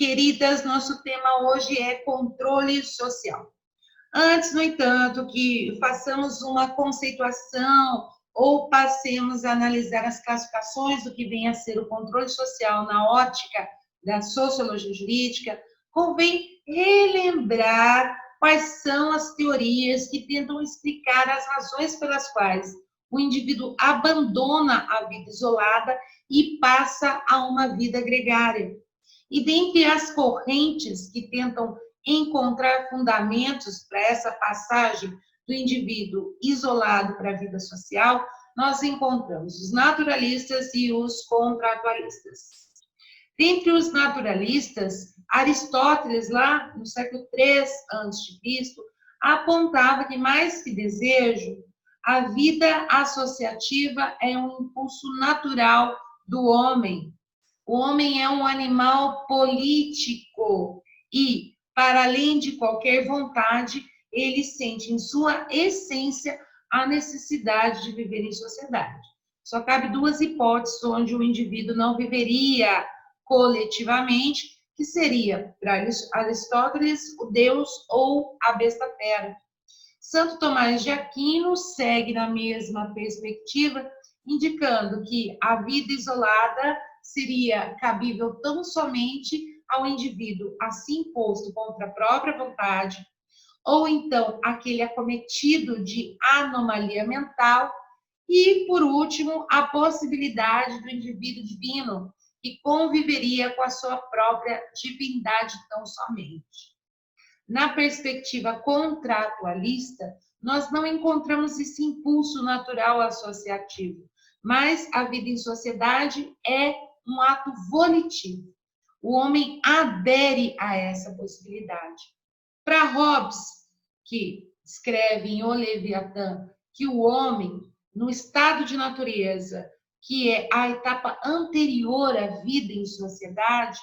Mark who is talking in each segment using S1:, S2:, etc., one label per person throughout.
S1: queridas, nosso tema hoje é controle social. Antes, no entanto, que façamos uma conceituação ou passemos a analisar as classificações do que vem a ser o controle social na ótica da sociologia jurídica, convém relembrar quais são as teorias que tentam explicar as razões pelas quais o indivíduo abandona a vida isolada e passa a uma vida gregária. E dentre as correntes que tentam encontrar fundamentos para essa passagem do indivíduo isolado para a vida social, nós encontramos os naturalistas e os contratualistas. Dentre os naturalistas, Aristóteles, lá no século III a.C., apontava que, mais que desejo, a vida associativa é um impulso natural do homem. O homem é um animal político e, para além de qualquer vontade, ele sente em sua essência a necessidade de viver em sociedade. Só cabe duas hipóteses onde o indivíduo não viveria coletivamente, que seria, para Aristóteles, o Deus ou a besta fera. Santo Tomás de Aquino segue na mesma perspectiva, indicando que a vida isolada seria cabível tão somente ao indivíduo assim posto contra a própria vontade, ou então aquele acometido de anomalia mental, e, por último, a possibilidade do indivíduo divino, que conviveria com a sua própria divindade tão somente. Na perspectiva contratualista, nós não encontramos esse impulso natural associativo, mas a vida em sociedade é um ato volitivo. O homem adere a essa possibilidade. Para Hobbes, que escreve em O Leviatã que o homem, no estado de natureza, que é a etapa anterior à vida em sociedade,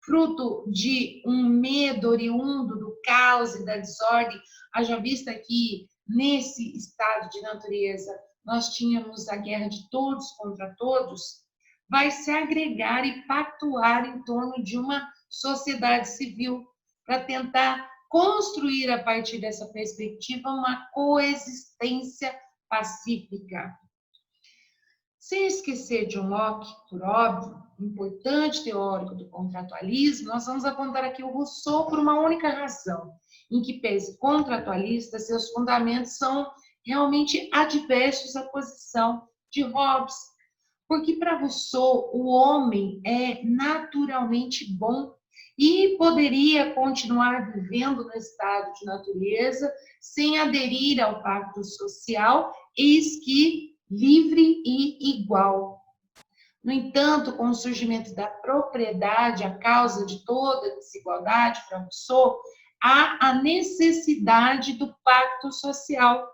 S1: fruto de um medo oriundo do caos e da desordem, haja vista que nesse estado de natureza nós tínhamos a guerra de todos contra todos, vai se agregar e pactuar em torno de uma sociedade civil para tentar construir a partir dessa perspectiva uma coexistência pacífica. Sem esquecer John Locke, por óbvio, importante teórico do contratualismo, nós vamos apontar aqui o Rousseau por uma única razão, em que, pese contratualista, seus fundamentos são realmente adversos à posição de Hobbes, porque para Rousseau o homem é naturalmente bom e poderia continuar vivendo no estado de natureza sem aderir ao pacto social, eis que livre e igual. No entanto, com o surgimento da propriedade, a causa de toda desigualdade para Rousseau, há a necessidade do pacto social,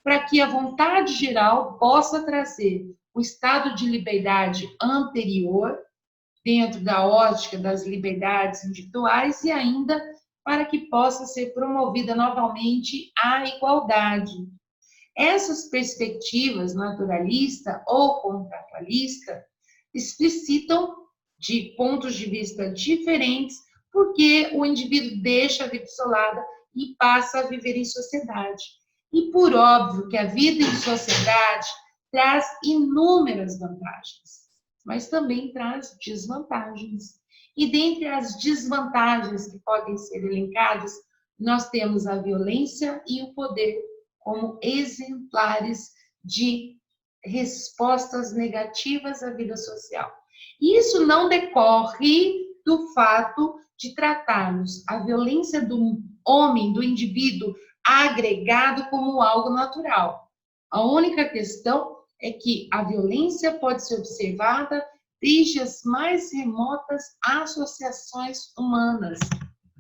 S1: para que a vontade geral possa trazer o estado de liberdade anterior, dentro da ótica das liberdades individuais, e ainda para que possa ser promovida novamente a igualdade. Essas perspectivas naturalista ou contratualista explicitam, de pontos de vista diferentes, porque o indivíduo deixa a vida isolada e passa a viver em sociedade. E por óbvio que a vida em sociedade traz inúmeras vantagens, mas também traz desvantagens. E dentre as desvantagens que podem ser elencadas, nós temos a violência e o poder como exemplares de respostas negativas à vida social. Isso não decorre do fato de tratarmos a violência do homem, do indivíduo agregado, como algo natural. A única questão é que a violência pode ser observada desde as mais remotas associações humanas.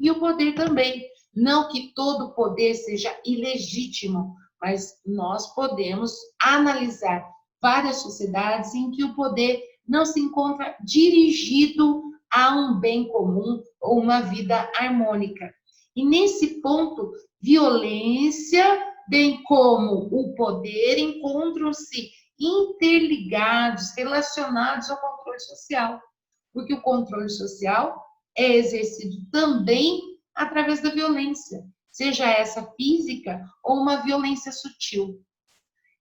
S1: E o poder também. Não que todo poder seja ilegítimo, mas nós podemos analisar várias sociedades em que o poder não se encontra dirigido a um bem comum ou uma vida harmônica. E nesse ponto, violência, bem como o poder, encontram-se interligados, relacionados ao controle social. Porque o controle social é exercido também através da violência, seja essa física ou uma violência sutil.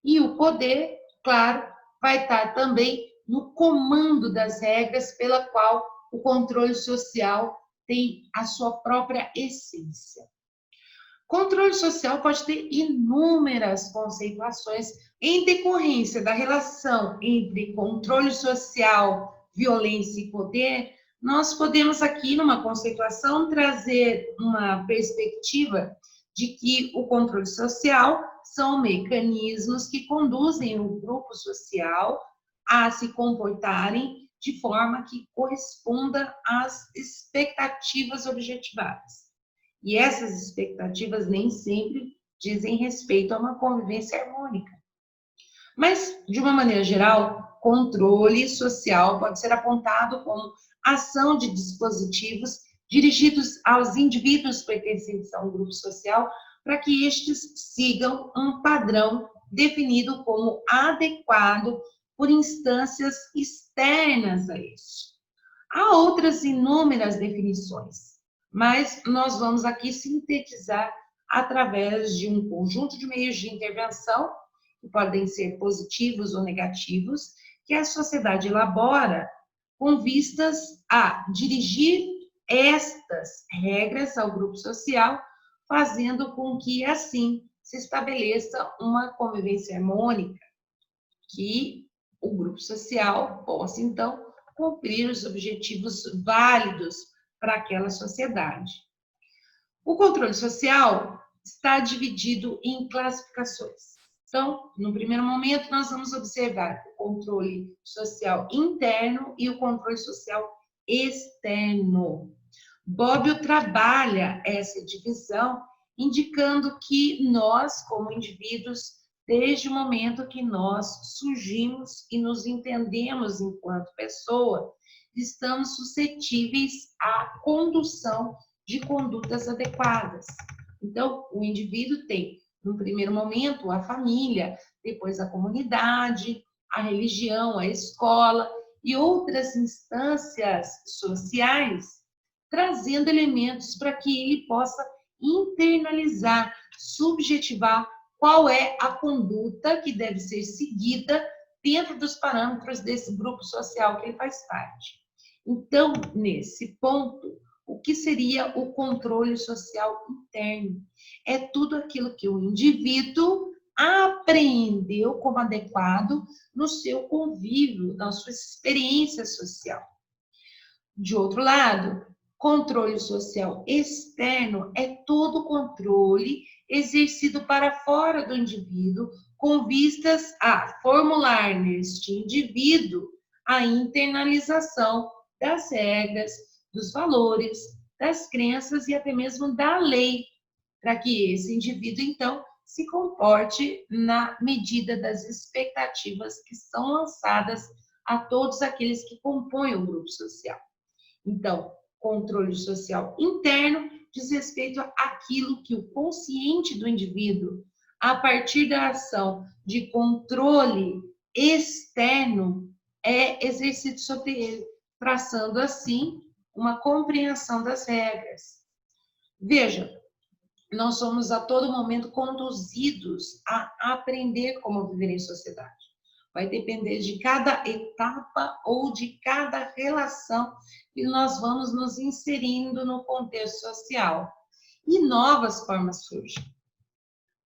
S1: E o poder, claro, vai estar também no comando das regras pela qual o controle social tem a sua própria essência. Controle social pode ter inúmeras conceituações em decorrência da relação entre controle social, violência e poder. Nós podemos aqui, numa conceituação, trazer uma perspectiva de que o controle social são mecanismos que conduzem o grupo social a se comportarem de forma que corresponda às expectativas objetivadas. E essas expectativas nem sempre dizem respeito a uma convivência harmônica. Mas, de uma maneira geral, controle social pode ser apontado como ação de dispositivos dirigidos aos indivíduos pertencentes a um grupo social para que estes sigam um padrão definido como adequado por instâncias externas a este. Há outras inúmeras definições, mas nós vamos aqui sintetizar através de um conjunto de meios de intervenção, que podem ser positivos ou negativos, que a sociedade elabora com vistas a dirigir estas regras ao grupo social, fazendo com que, assim, se estabeleça uma convivência harmônica, que o grupo social possa, então, cumprir os objetivos válidos para aquela sociedade. O controle social está dividido em classificações. Então, no primeiro momento, nós vamos observar o controle social interno e o controle social externo. Bobbio trabalha essa divisão, indicando que nós, como indivíduos, desde o momento que nós surgimos e nos entendemos enquanto pessoa, estamos suscetíveis à condução de condutas adequadas. Então, o indivíduo tem, no primeiro momento, a família, depois a comunidade, a religião, a escola e outras instâncias sociais, trazendo elementos para que ele possa internalizar, subjetivar qual é a conduta que deve ser seguida dentro dos parâmetros desse grupo social que ele faz parte. Então, nesse ponto, o que seria o controle social interno? É tudo aquilo que o indivíduo apreendeu como adequado no seu convívio, na sua experiência social. De outro lado, controle social externo é todo controle exercido para fora do indivíduo, com vistas a formular neste indivíduo a internalização das regras, dos valores, das crenças e até mesmo da lei, para que esse indivíduo, então, se comporte na medida das expectativas que são lançadas a todos aqueles que compõem o grupo social. Então, controle social interno diz respeito àquilo que o consciente do indivíduo, a partir da ação de controle externo, é exercido sobre ele, traçando assim uma compreensão das regras. Veja, nós somos a todo momento conduzidos a aprender como viver em sociedade. Vai depender de cada etapa ou de cada relação que nós vamos nos inserindo no contexto social. E novas formas surgem.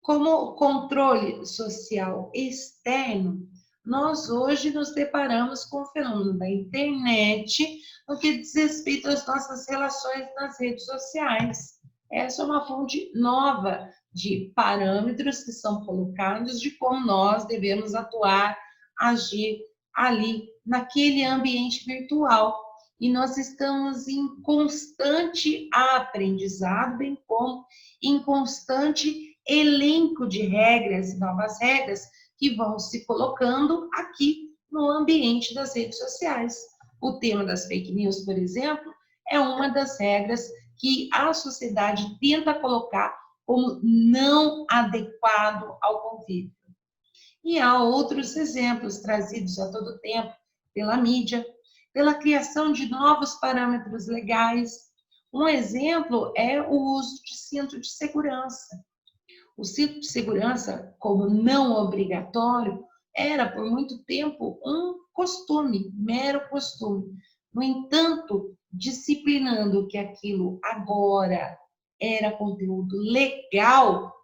S1: Como o controle social externo, nós hoje nos deparamos com o fenômeno da internet, no que diz respeito às nossas relações nas redes sociais. Essa é uma fonte nova de parâmetros que são colocados de como nós devemos atuar, agir ali, naquele ambiente virtual. E nós estamos em constante aprendizado, bem como em constante elenco de regras, novas regras, que vão se colocando aqui no ambiente das redes sociais. O tema das fake news, por exemplo, é uma das regras que a sociedade tenta colocar como não adequado ao convívio. E há outros exemplos trazidos a todo tempo pela mídia. pela criação de novos parâmetros legais. Um exemplo é o uso de cinto de segurança. O cinto de segurança, como não obrigatório, era por muito tempo um costume, mero costume. No entanto, disciplinando que aquilo agora era conteúdo legal,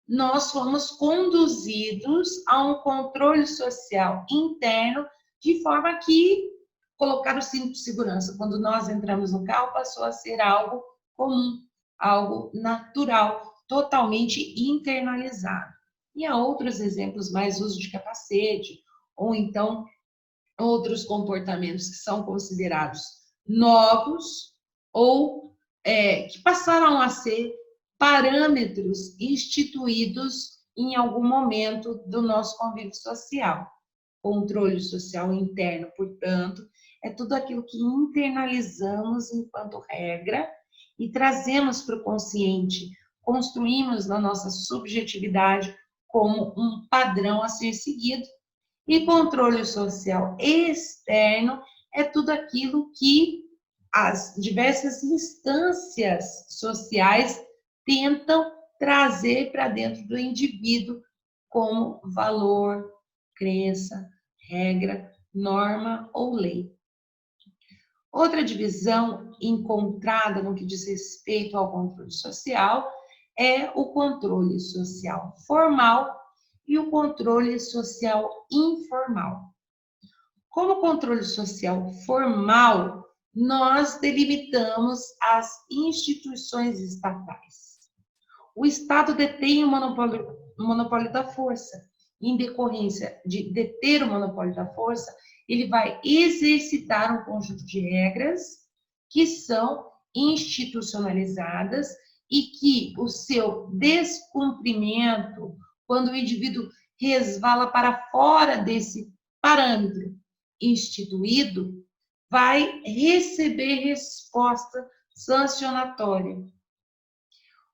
S1: nós fomos conduzidos a um controle social interno, de forma que colocar o cinto de segurança quando nós entramos no carro passou a ser algo comum, algo natural, totalmente internalizado. E há outros exemplos, mais uso de capacete, ou então outros comportamentos que são considerados novos ou que passaram a ser parâmetros instituídos em algum momento do nosso convívio social. Controle social interno, portanto, é tudo aquilo que internalizamos enquanto regra e trazemos para o consciente, construímos na nossa subjetividade como um padrão a ser seguido. E controle social externo é tudo aquilo que as diversas instâncias sociais tentam trazer para dentro do indivíduo como valor, crença, regra, norma ou lei. Outra divisão encontrada no que diz respeito ao controle social é o controle social formal e o controle social informal. Como controle social formal, nós delimitamos as instituições estatais. O Estado detém o monopólio da força. Em decorrência de deter o monopólio da força, ele vai exercitar um conjunto de regras que são institucionalizadas e que o seu descumprimento, quando o indivíduo resvala para fora desse parâmetro instituído, vai receber resposta sancionatória.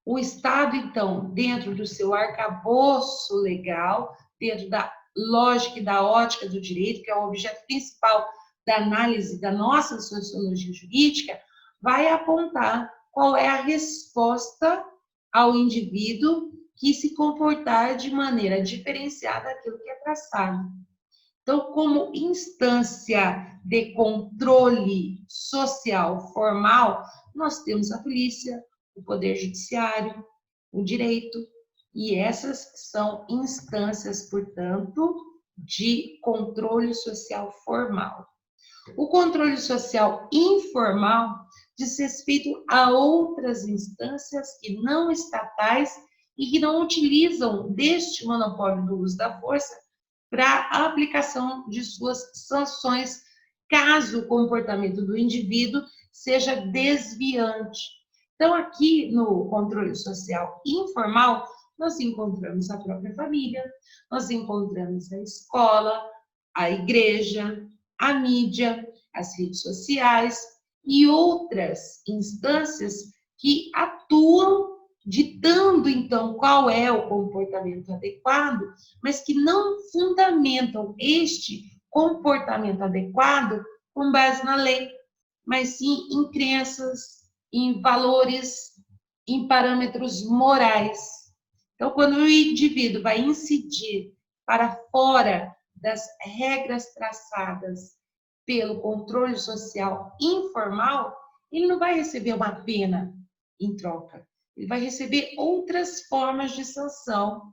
S1: O Estado, então, dentro do seu arcabouço legal, dentro da lógica e da ótica do direito, que é o objeto principal da análise da nossa sociologia jurídica, vai apontar qual é a resposta ao indivíduo que se comportar de maneira diferenciada daquilo que é traçado. Então, como instância de controle social formal, nós temos a polícia, o poder judiciário, o direito, e essas são instâncias, portanto, de controle social formal. O controle social informal diz respeito a outras instâncias que não estatais e que não utilizam deste monopólio do uso da força para a aplicação de suas sanções, caso o comportamento do indivíduo seja desviante. Então, aqui no controle social informal, nós encontramos a própria família, nós encontramos a escola, a igreja, a mídia, as redes sociais e outras instâncias que atuam ditando, então, qual é o comportamento adequado, mas que não fundamentam este comportamento adequado com base na lei, mas sim em crenças, em valores, em parâmetros morais. Então, quando o indivíduo vai incidir para fora das regras traçadas pelo controle social informal, ele não vai receber uma pena em troca. Ele vai receber outras formas de sanção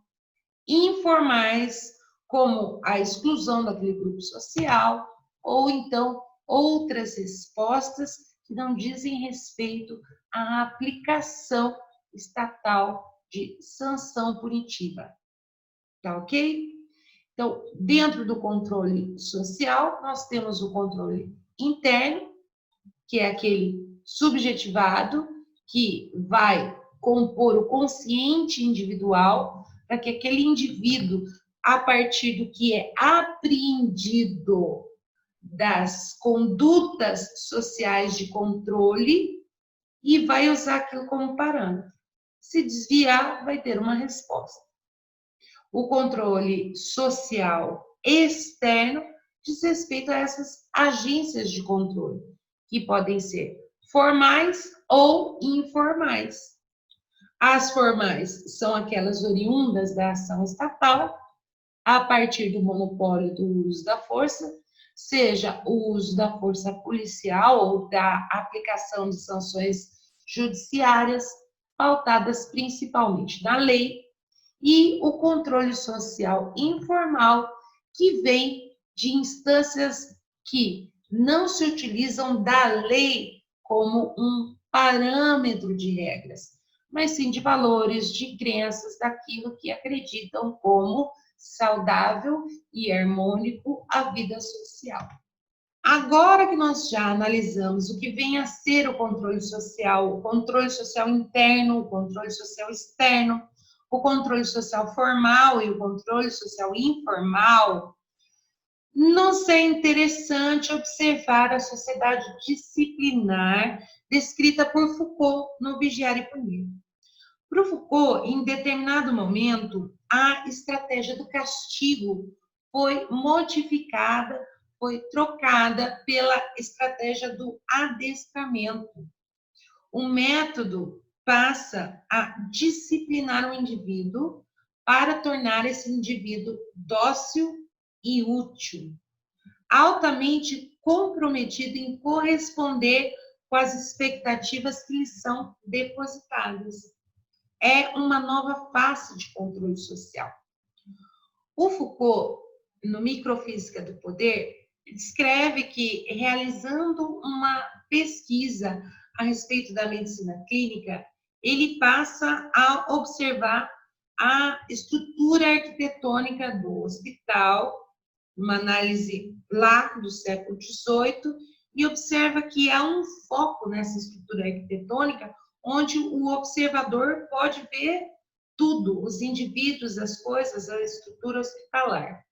S1: informais, como a exclusão daquele grupo social, ou então outras respostas que não dizem respeito à aplicação estatal de sanção punitiva. Tá ok? Então, dentro do controle social, nós temos o controle interno, que é aquele subjetivado, que vai compor o consciente individual, para que aquele indivíduo, a partir do que é apreendido das condutas sociais de controle, e vai usar aquilo como parâmetro. Se desviar, vai ter uma resposta. O controle social externo diz respeito a essas agências de controle, que podem ser formais ou informais. As formais são aquelas oriundas da ação estatal, a partir do monopólio do uso da força, seja o uso da força policial ou da aplicação de sanções judiciárias, pautadas principalmente na lei, e o controle social informal, que vem de instâncias que não se utilizam da lei como um parâmetro de regras, mas sim de valores, de crenças, daquilo que acreditam como saudável e harmônico a vida social. Agora que nós já analisamos o que vem a ser o controle social interno, o controle social externo, o controle social formal e o controle social informal, nos é interessante observar a sociedade disciplinar descrita por Foucault no Vigiar e Punir. Para o Foucault, em determinado momento, a estratégia do castigo foi modificada, foi trocada pela estratégia do adestramento. O método passa a disciplinar o indivíduo para tornar esse indivíduo dócil e útil, altamente comprometido em corresponder com as expectativas que lhe são depositadas. É uma nova face de controle social. O Foucault, no Microfísica do Poder, descreve que, realizando uma pesquisa a respeito da medicina clínica, ele passa a observar a estrutura arquitetônica do hospital, uma análise lá do século XVIII, e observa que há um foco nessa estrutura arquitetônica onde o observador pode ver tudo, os indivíduos, as coisas, a estrutura hospitalar.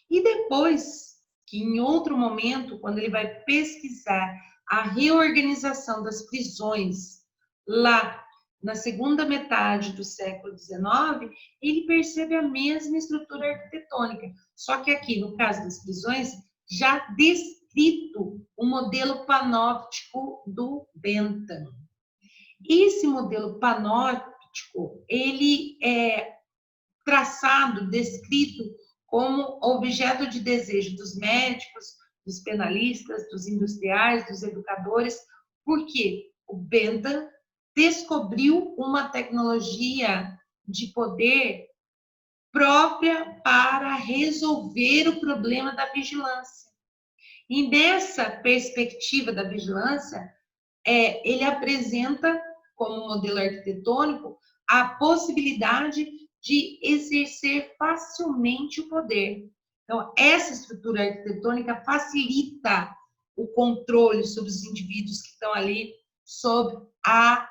S1: E depois, que em outro momento, quando ele vai pesquisar a reorganização das prisões lá na segunda metade do século XIX, ele percebe a mesma estrutura arquitetônica, só que aqui, no caso das prisões, já descrito o modelo panóptico do Bentham. Esse modelo panóptico, ele é traçado, descrito como objeto de desejo dos médicos, dos penalistas, dos industriais, dos educadores, porque o Bentham descobriu uma tecnologia de poder própria para resolver o problema da vigilância. E nessa perspectiva da vigilância, ele apresenta, como modelo arquitetônico, a possibilidade de exercer facilmente o poder. Então, essa estrutura arquitetônica facilita o controle sobre os indivíduos que estão ali sob a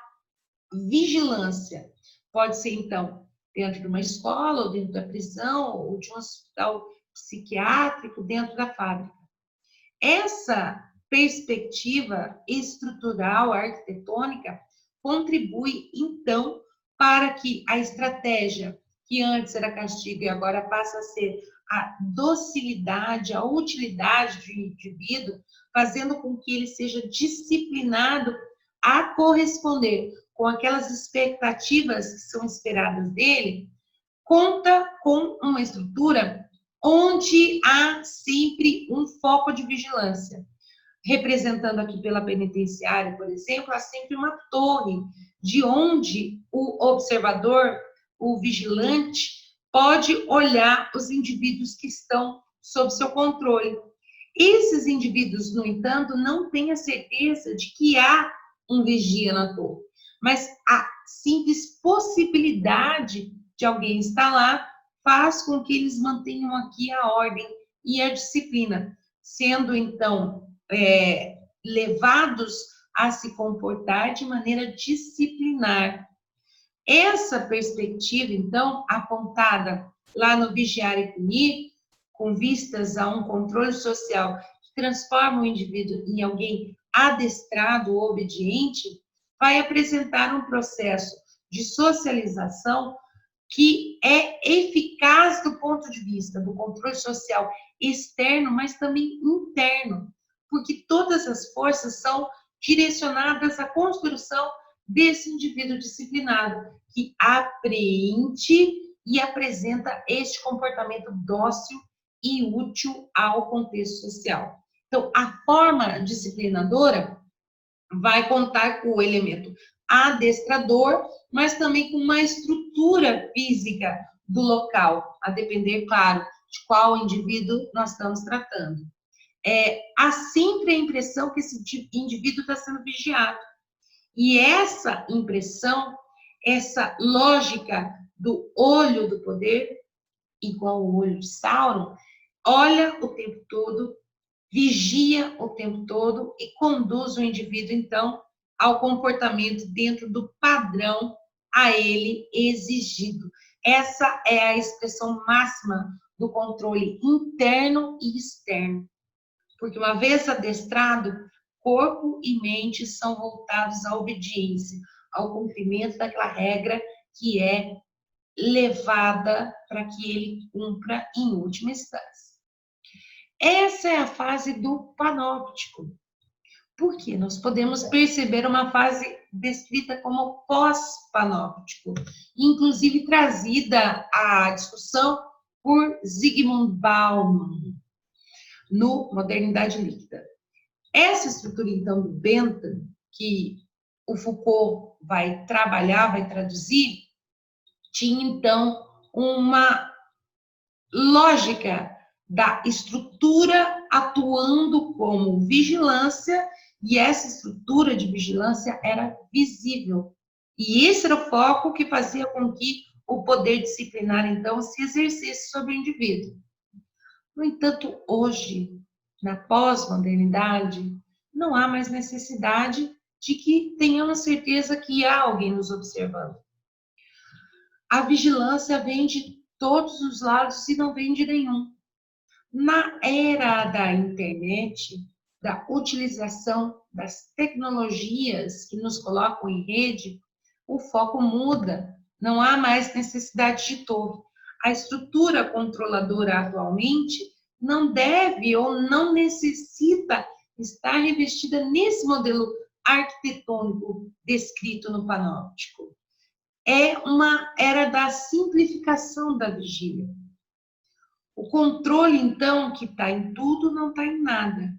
S1: vigilância. Pode ser, então, dentro de uma escola, ou dentro da prisão, ou de um hospital psiquiátrico, dentro da fábrica. Essa perspectiva estrutural, arquitetônica, contribui, então, para que a estratégia, que antes era castigo e agora passa a ser a docilidade, a utilidade do indivíduo, fazendo com que ele seja disciplinado a corresponder com aquelas expectativas que são esperadas dele, conta com uma estrutura onde há sempre um foco de vigilância. Representando aqui pela penitenciária, por exemplo, há sempre uma torre de onde o observador, o vigilante, pode olhar os indivíduos que estão sob seu controle. Esses indivíduos, no entanto, não têm a certeza de que há um vigia na torre, mas a simples possibilidade de alguém estar lá faz com que eles mantenham aqui a ordem e a disciplina, sendo, então, levados a se comportar de maneira disciplinar. Essa perspectiva, então, apontada lá no Vigiar e Punir, com vistas a um controle social que transforma o indivíduo em alguém adestrado ou obediente, vai apresentar um processo de socialização que é eficaz do ponto de vista do controle social externo, mas também interno, porque todas as forças são direcionadas à construção desse indivíduo disciplinado, que apreende e apresenta este comportamento dócil e útil ao contexto social. Então, a forma disciplinadora vai contar com o elemento adestrador, mas também com uma estrutura física do local, a depender, claro, de qual indivíduo nós estamos tratando. Há sempre a impressão que esse indivíduo está sendo vigiado. E essa impressão, essa lógica do olho do poder, igual o olho de Sauron, olha o tempo todo, vigia o tempo todo e conduz o indivíduo, então, ao comportamento dentro do padrão a ele exigido. Essa é a expressão máxima do controle interno e externo. Porque uma vez adestrado, corpo e mente são voltados à obediência, ao cumprimento daquela regra que é levada para que ele cumpra em última instância. Essa é a fase do panóptico. Porque nós podemos perceber uma fase descrita como pós-panóptico, inclusive trazida à discussão por Zygmunt Bauman, no Modernidade Líquida. Essa estrutura, então, do Bentham, que o Foucault vai trabalhar, vai traduzir, tinha, então, uma lógica da estrutura atuando como vigilância, e essa estrutura de vigilância era visível. E esse era o foco que fazia com que o poder disciplinar, então, se exercesse sobre o indivíduo. No entanto, hoje, na pós-modernidade, não há mais necessidade de que tenhamos certeza que há alguém nos observando. A vigilância vem de todos os lados e não vem de nenhum. Na era da internet, da utilização das tecnologias que nos colocam em rede, o foco muda, não há mais necessidade de torre. A estrutura controladora atualmente não deve ou não necessita estar revestida nesse modelo arquitetônico descrito no panóptico. É uma era da simplificação da vigília. O controle, então, que está em tudo, não está em nada.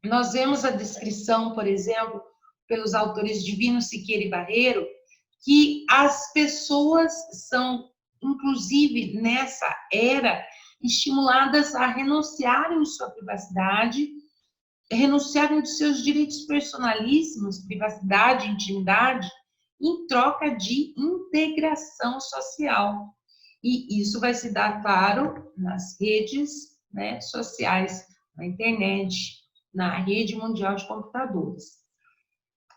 S1: Nós vemos a descrição, por exemplo, pelos autores Divino, Siqueira e Barreiro, que as pessoas são, inclusive nessa era, estimuladas a renunciarem de sua privacidade, renunciarem dos seus direitos personalíssimos, privacidade, intimidade, em troca de integração social. E isso vai se dar, claro, nas redes, né, sociais, na internet, na rede mundial de computadores.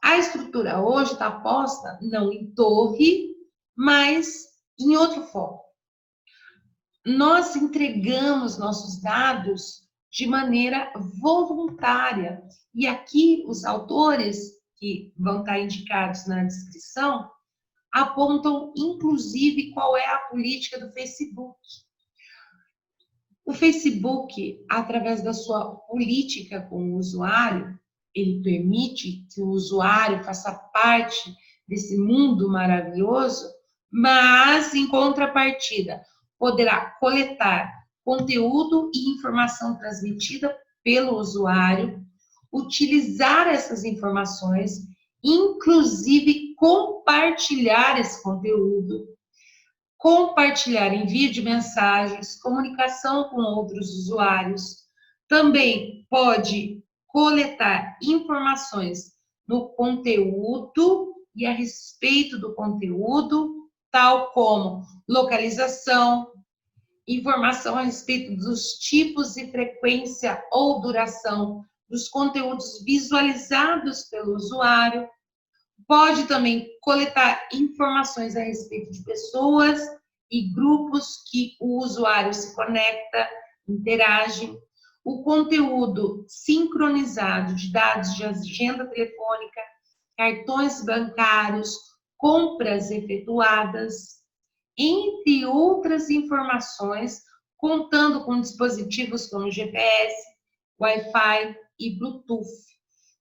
S1: A estrutura hoje está posta não em torre, mas em outro foco. Nós entregamos nossos dados de maneira voluntária. E aqui os autores, que vão estar indicados na descrição, apontam, inclusive, qual é a política do Facebook. O Facebook, através da sua política com o usuário, ele permite que o usuário faça parte desse mundo maravilhoso, mas, em contrapartida, poderá coletar conteúdo e informação transmitida pelo usuário, utilizar essas informações, inclusive compartilhar esse conteúdo, compartilhar envio de mensagens, comunicação com outros usuários. Também pode coletar informações no conteúdo e a respeito do conteúdo, tal como localização, informação a respeito dos tipos e frequência ou duração dos conteúdos visualizados pelo usuário. Pode também coletar informações a respeito de pessoas e grupos que o usuário se conecta, interage. O conteúdo sincronizado de dados de agenda telefônica, cartões bancários, compras efetuadas. entre outras informações, contando com dispositivos como GPS, Wi-Fi e Bluetooth.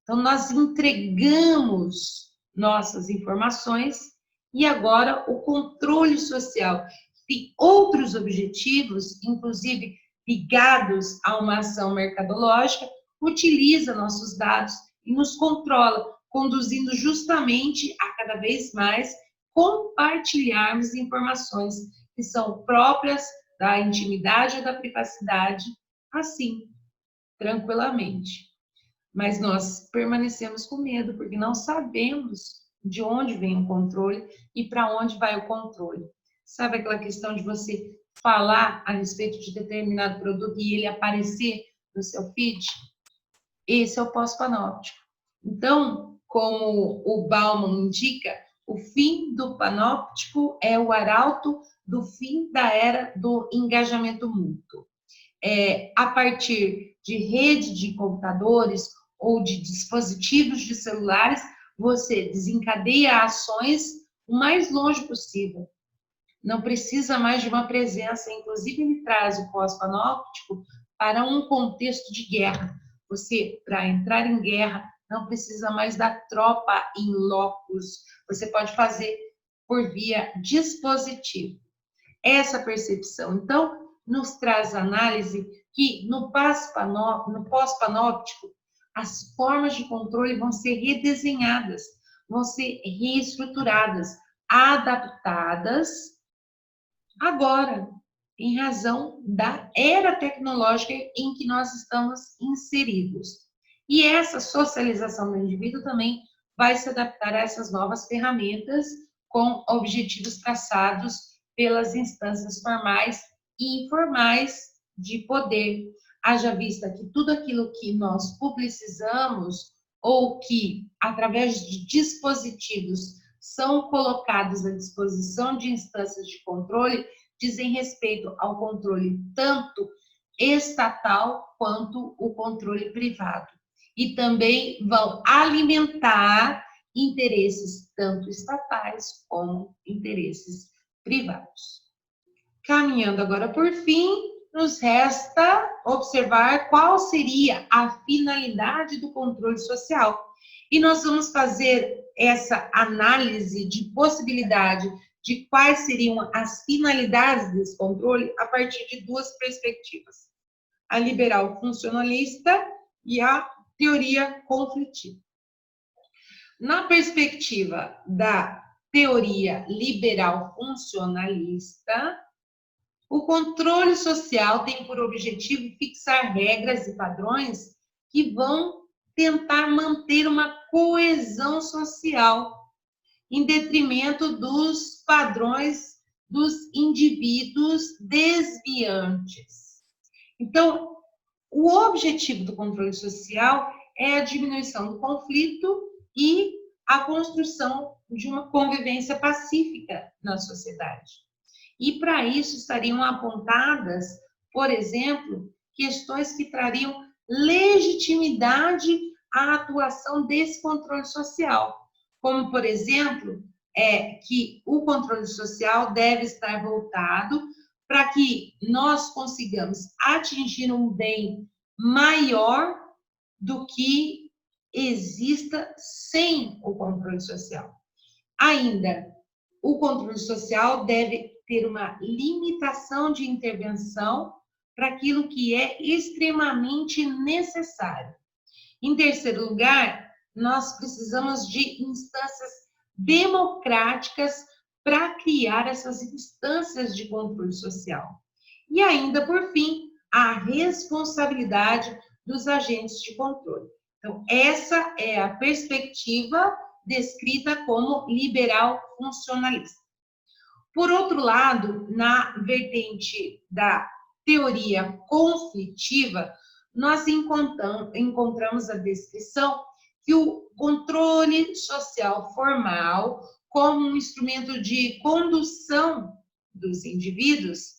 S1: Então, nós entregamos nossas informações e agora o controle social tem outros objetivos, inclusive ligados a uma ação mercadológica, utiliza nossos dados e nos controla, conduzindo justamente a cada vez mais compartilharmos informações que são próprias da intimidade ou da privacidade, assim, tranquilamente. Mas nós permanecemos com medo, porque não sabemos de onde vem o controle e para onde vai o controle. Sabe aquela questão de você falar a respeito de determinado produto e ele aparecer no seu feed? Esse é o pós-panóptico. Então, como o Bauman indica, o fim do panóptico é o arauto do fim da era do engajamento mútuo. A partir de rede de computadores ou de dispositivos de celulares, você desencadeia ações o mais longe possível. Não precisa mais de uma presença, inclusive ele traz o pós-panóptico para um contexto de guerra. Você, para entrar em guerra, não precisa mais da tropa em locus, você pode fazer por via dispositivo. Essa percepção, então, nos traz análise que no pós-panóptico, as formas de controle vão ser redesenhadas, vão ser reestruturadas, adaptadas agora, em razão da era tecnológica em que nós estamos inseridos. E essa socialização do indivíduo também vai se adaptar a essas novas ferramentas com objetivos traçados pelas instâncias formais e informais de poder. Haja vista que tudo aquilo que nós publicizamos ou que, através de dispositivos, são colocados à disposição de instâncias de controle, dizem respeito ao controle tanto estatal quanto o controle privado. E também vão alimentar interesses tanto estatais como interesses privados. Caminhando agora por fim, nos resta observar qual seria a finalidade do controle social. E nós vamos fazer essa análise de possibilidade de quais seriam as finalidades desse controle a partir de duas perspectivas: a liberal funcionalista e a teoria conflitiva. Na perspectiva da teoria liberal funcionalista, o controle social tem por objetivo fixar regras e padrões que vão tentar manter uma coesão social, em detrimento dos padrões dos indivíduos desviantes. Então, o objetivo do controle social é a diminuição do conflito e a construção de uma convivência pacífica na sociedade. E para isso estariam apontadas, por exemplo, questões que trariam legitimidade à atuação desse controle social, como, por exemplo, que o controle social deve estar voltado para que nós consigamos atingir um bem maior do que exista sem o controle social. Ainda, o controle social deve ter uma limitação de intervenção para aquilo que é extremamente necessário. Em terceiro lugar, nós precisamos de instâncias democráticas para criar essas instâncias de controle social. E ainda, por fim, a responsabilidade dos agentes de controle. Então, essa é a perspectiva descrita como liberal funcionalista. Por outro lado, na vertente da teoria conflitiva, nós encontramos a descrição que o controle social formal, como um instrumento de condução dos indivíduos,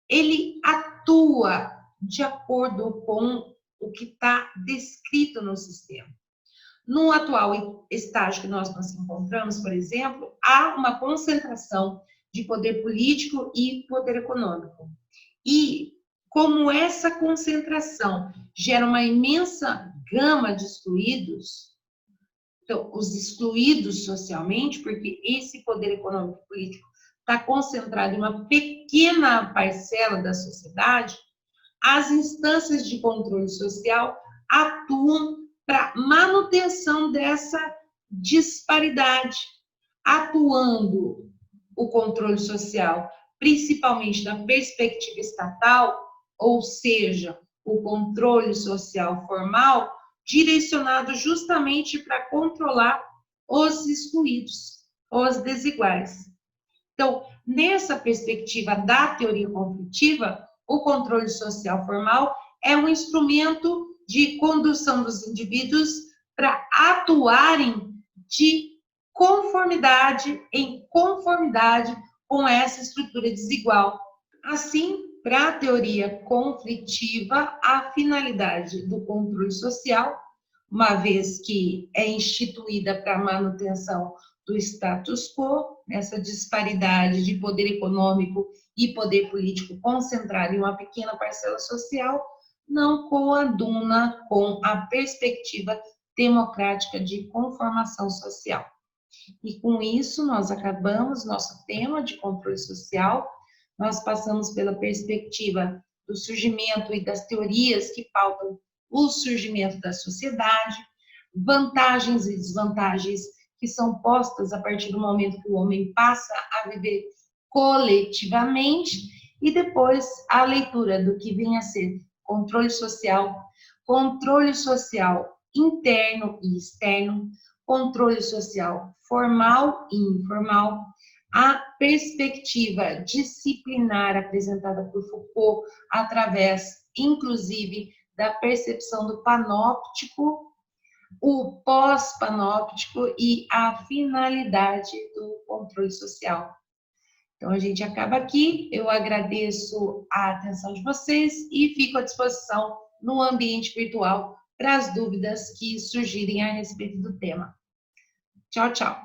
S1: ele atua de acordo com o que está descrito no sistema. No atual estágio que nós nos encontramos, por exemplo, há uma concentração de poder político e poder econômico. E como essa concentração gera uma imensa gama de excluídos, então, os excluídos socialmente, porque esse poder econômico e político está concentrado em uma pequena parcela da sociedade, as instâncias de controle social atuam para manutenção dessa disparidade, atuando o controle social, principalmente na perspectiva estatal, ou seja, o controle social formal, direcionado justamente para controlar os excluídos, os desiguais. Então, nessa perspectiva da teoria conflitiva, o controle social formal é um instrumento de condução dos indivíduos para atuarem em conformidade com essa estrutura desigual. Assim, para a teoria conflitiva, a finalidade do controle social, uma vez que é instituída para a manutenção do status quo, nessa disparidade de poder econômico e poder político concentrado em uma pequena parcela social, não coaduna com a perspectiva democrática de conformação social. E com isso, nós acabamos nosso tema de controle social. Nós passamos pela perspectiva do surgimento e das teorias que pautam o surgimento da sociedade, vantagens e desvantagens que são postas a partir do momento que o homem passa a viver coletivamente, e depois a leitura do que vem a ser controle social interno e externo, controle social formal e informal, a perspectiva disciplinar apresentada por Foucault através, inclusive, da percepção do panóptico, o pós-panóptico e a finalidade do controle social. Então, a gente acaba aqui. Eu agradeço a atenção de vocês e fico à disposição no ambiente virtual para as dúvidas que surgirem a respeito do tema. Tchau, tchau.